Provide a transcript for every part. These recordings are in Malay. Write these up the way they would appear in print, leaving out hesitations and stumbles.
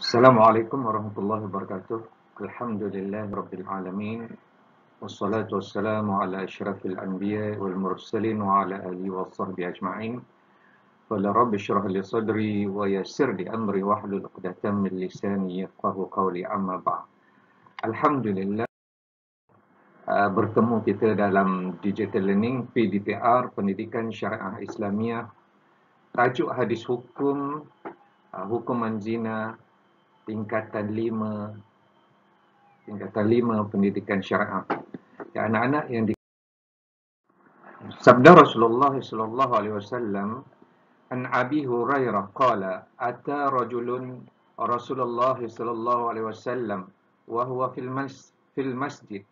Assalamualaikum warahmatullahi wabarakatuh. Alhamdulillah rabbil alamin. Wassalatu wassalamu ala asyrafil anbiya wal mursalin wa ala alihi wa sahbihi ajma'in. Qala rabbi shrah li sadri wa yassir li amri wahlul 'uqdatam min lisani yafqahu qawli, amma ba'd. Alhamdulillah, bertemu kita dalam Digital Learning PDPR, Pendidikan Syariah Islamiah. Tajuk hadis hukum, hukuman zina tingkatan 5 pendidikan syariah. Ya, anak-anak yang di sabda Rasulullah sallallahu alaihi wasallam, an Abi Hurairah qala ata rajulun Rasulullah sallallahu alaihi wasallam wa huwa fil masjid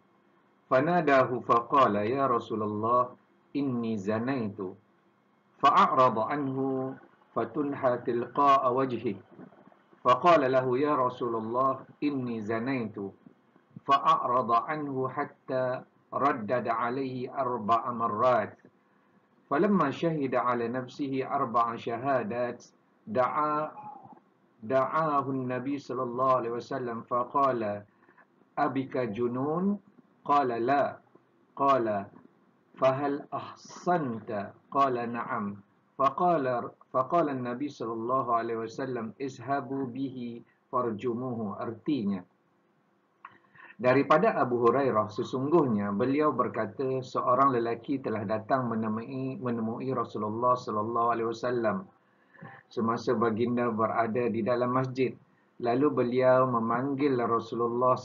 fanadahu faqala ya Rasulullah inni zanaitu fa'arada anhu fatunha tilqa'a wajhi faqala lahu ya Rasulullah inni zanaitu فأعرض عنه حتى ردد عليه 4 مرات فلما شهد على نفسه 4 شهادات دعاه النبي صلى الله عليه وسلم فقال أبك جنون؟ قال لا. قال فهل أحصنت؟ قال نعم. فقال النبي صلى الله عليه وسلم اذهبوا به فارجموه. Artinya, daripada Abu Hurairah, sesungguhnya beliau berkata, seorang lelaki telah datang menemui Rasulullah sallallahu alaihi wasallam semasa baginda berada di dalam masjid. Lalu beliau memanggil Rasulullah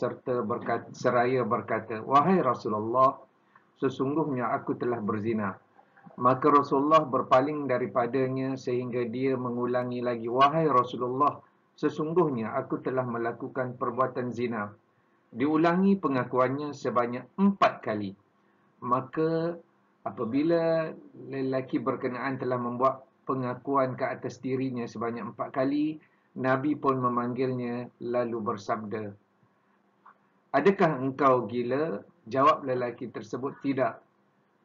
seraya berkata, wahai Rasulullah, sesungguhnya aku telah berzina. Maka Rasulullah berpaling daripadanya sehingga dia mengulangi lagi, wahai Rasulullah, sesungguhnya aku telah melakukan perbuatan zina. Diulangi pengakuannya sebanyak 4 kali. Maka apabila lelaki berkenaan telah membuat pengakuan ke atas dirinya sebanyak 4 kali, Nabi pun memanggilnya lalu bersabda, adakah engkau gila? Jawab lelaki tersebut, tidak.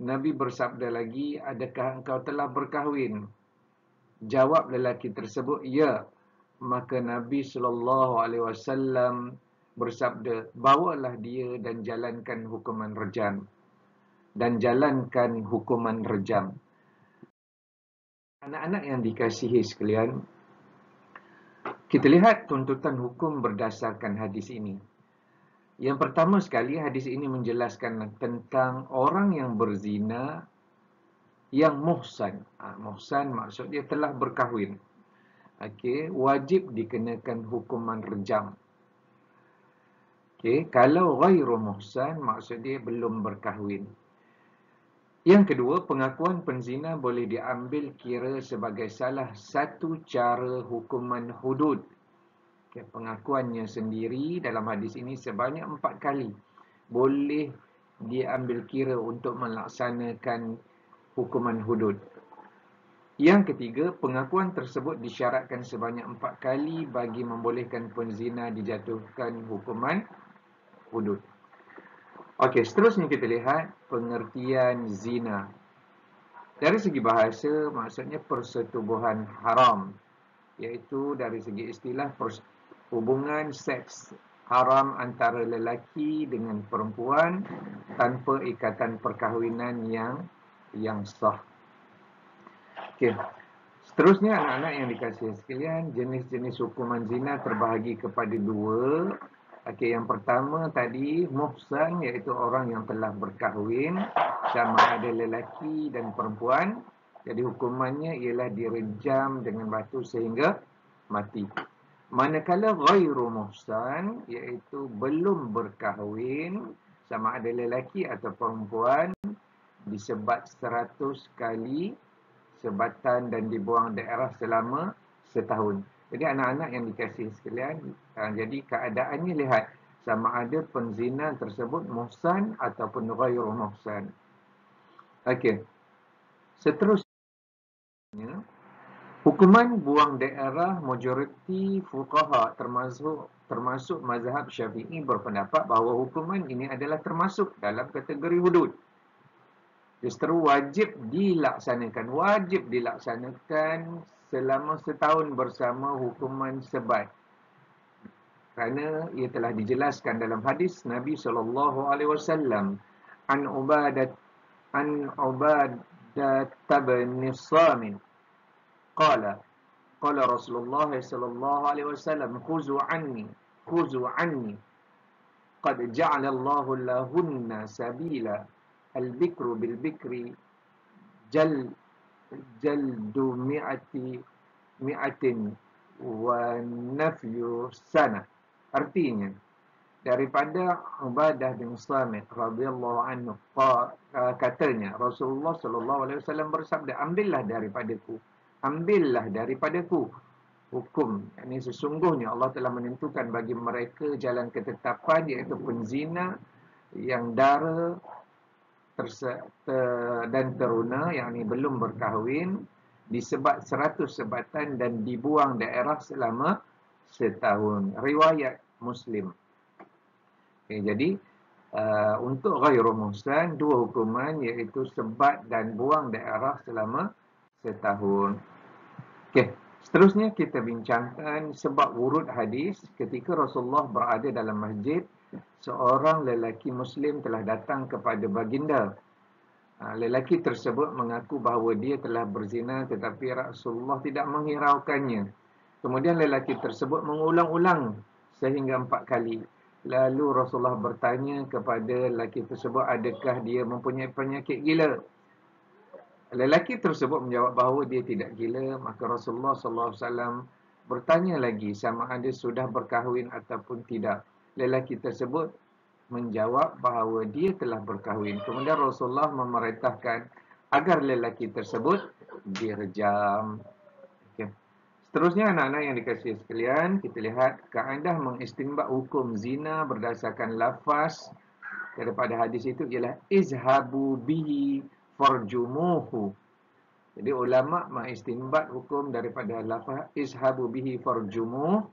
Nabi bersabda lagi, adakah engkau telah berkahwin? Jawab lelaki tersebut, ya. Maka Nabi SAW bersabda, bawalah dia dan jalankan hukuman rejam. Anak-anak yang dikasihi sekalian, kita lihat tuntutan hukum berdasarkan hadis ini. Yang pertama sekali, hadis ini menjelaskan tentang orang yang berzina yang muhsan. Muhsan maksudnya telah berkahwin. Wajib dikenakan hukuman rejam. Kalau ghairu muhsan, maksud dia belum berkahwin. Yang kedua, pengakuan penzina boleh diambil kira sebagai salah satu cara hukuman hudud. Pengakuannya sendiri dalam hadis ini sebanyak 4 kali boleh diambil kira untuk melaksanakan hukuman hudud. Yang ketiga, pengakuan tersebut disyaratkan sebanyak 4 kali bagi membolehkan penzina dijatuhkan hukuman hudud. Okey, seterusnya kita lihat pengertian zina. Dari segi bahasa, maksudnya persetubuhan haram, iaitu dari segi istilah hubungan seks haram antara lelaki dengan perempuan tanpa ikatan perkahwinan yang sah. Okey. Seterusnya, anak-anak yang dikasihi sekalian, jenis-jenis hukuman zina terbahagi kepada 2. Yang pertama tadi, muhsan, iaitu orang yang telah berkahwin, sama ada lelaki dan perempuan. Jadi hukumannya ialah direjam dengan batu sehingga mati. Manakala ghairu muhsan, iaitu belum berkahwin, sama ada lelaki atau perempuan, disebat 100 kali sebatan dan dibuang daerah selama setahun. Jadi anak-anak yang dikasihi sekalian, jadi keadaannya lihat sama ada penzina tersebut muhsan ataupun ghairu muhsan. Okey. Seterusnya, hukuman buang daerah, majoriti fuqaha termasuk mazhab Syafi'i berpendapat bahawa hukuman ini adalah termasuk dalam kategori hudud. Justru wajib dilaksanakan selama setahun bersama hukuman sebat. Kerana ia telah dijelaskan dalam hadis Nabi SAW an Ubadah bin Samit qala qala Rasulullah SAW khuzu anni qad ja'ala Allahu lahunna sabila al-bikru bil-bikri jaldu mi'atin wa nafyu sana. Artinya, daripada Ubadah bin Samit radhiyallahu anhu katanya Rasulullah sallallahu alaihi wasallam bersabda, ambillah daripadaku hukum. Ini sesungguhnya Allah telah menentukan bagi mereka jalan ketetapan, iaitu penzina yang dara dan teruna, yakni belum berkahwin, disebat 100 sebatan dan dibuang daerah selama setahun. Riwayat Muslim. Okay, jadi untuk ghairu muhsan, 2 hukuman, iaitu sebat dan buang daerah selama setahun. Okay. Seterusnya kita bincangkan sebab wurud hadis. Ketika Rasulullah berada dalam masjid, seorang lelaki Muslim telah datang kepada baginda. Lelaki tersebut mengaku bahawa dia telah berzina, tetapi Rasulullah tidak menghiraukannya. Kemudian lelaki tersebut mengulang-ulang sehingga 4 kali. Lalu Rasulullah bertanya kepada lelaki tersebut, adakah dia mempunyai penyakit gila? Lelaki tersebut menjawab bahawa dia tidak gila. Maka Rasulullah SAW bertanya lagi sama ada sudah berkahwin ataupun tidak. Lelaki tersebut menjawab bahawa dia telah berkahwin. Kemudian Rasulullah memerintahkan agar lelaki tersebut direjam. Okay. Seterusnya, anak-anak yang dikasihi sekalian, kita lihat kaedah mengistinbat hukum zina berdasarkan lafaz daripada hadis itu ialah izhabu bihi farjumuhu. Jadi ulama mengistinbat hukum daripada lafaz izhabu bihi farjumuh.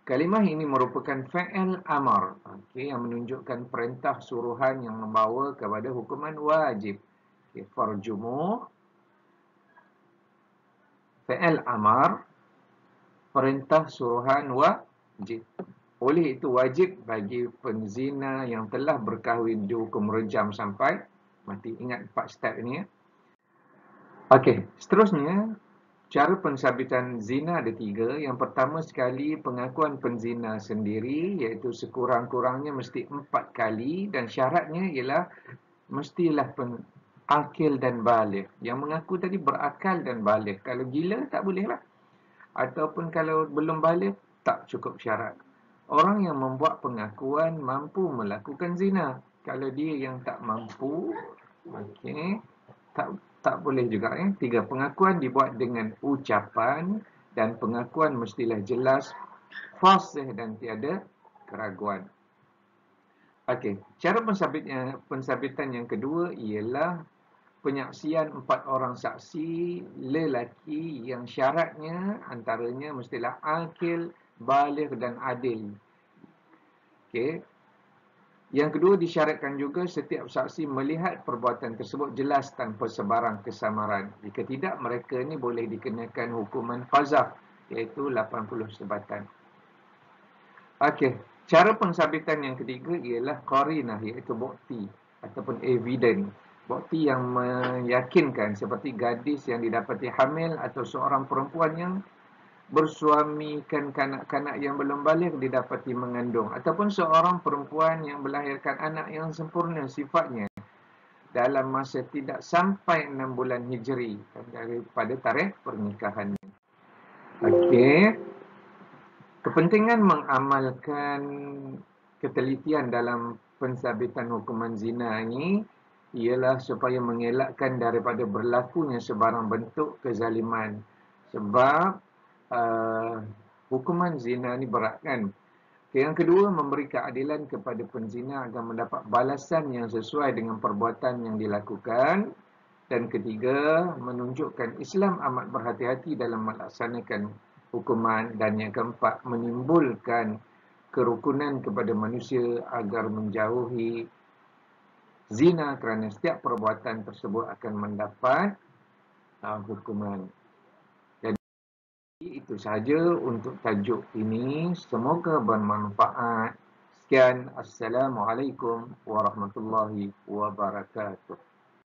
Kalimah ini merupakan fa'il amar, okay, yang menunjukkan perintah suruhan yang membawa kepada hukuman wajib. Okay, farjumuh, fa'il amar, perintah suruhan wajib. Oleh itu wajib bagi penzina yang telah berkahwin dihukum rejam sampai mati. Ingat 4 step ini ya. Okey, seterusnya cara pensabitan zina ada 3. Yang pertama sekali, pengakuan penzina sendiri, iaitu sekurang-kurangnya mesti 4 kali, dan syaratnya ialah mestilah akil dan baligh. Yang mengaku tadi berakal dan baligh. Kalau gila tak boleh lah. Ataupun kalau belum baligh tak cukup syarat. Orang yang membuat pengakuan mampu melakukan zina. Kalau dia yang tak mampu, okey, tak boleh juga ya. 3, pengakuan dibuat dengan ucapan, dan pengakuan mestilah jelas, fasih dan tiada keraguan. Okey, cara pensabitan yang kedua ialah penyaksian 4 orang saksi lelaki yang syaratnya antaranya mestilah akil, baligh dan adil. Okey. Yang kedua, disyaratkan juga setiap saksi melihat perbuatan tersebut jelas tanpa sebarang kesamaran. Jika tidak, mereka ini boleh dikenakan hukuman qazaf, iaitu 80 sebatan. Okey, cara pensabitan yang ketiga ialah qarinah, iaitu bukti ataupun evidence. Bukti yang meyakinkan, seperti gadis yang didapati hamil atau seorang perempuan yang bersuamikan kanak-kanak yang belum baligh didapati mengandung, ataupun seorang perempuan yang melahirkan anak yang sempurna sifatnya dalam masa tidak sampai 6 bulan hijri daripada tarikh pernikahannya. Okey. Kepentingan mengamalkan ketelitian dalam pensabitan hukuman zina ini ialah supaya mengelakkan daripada berlakunya sebarang bentuk kezaliman. Sebab hukuman zina ni berat kan. Yang kedua, memberi keadilan kepada penzina agar mendapat balasan yang sesuai dengan perbuatan yang dilakukan. Dan ketiga, menunjukkan Islam amat berhati-hati dalam melaksanakan hukuman. Dan yang keempat, menimbulkan kerukunan kepada manusia agar menjauhi zina, kerana setiap perbuatan tersebut akan mendapat hukuman. Itu sahaja untuk tajuk ini. Semoga bermanfaat. Sekian. Assalamualaikum warahmatullahi wabarakatuh.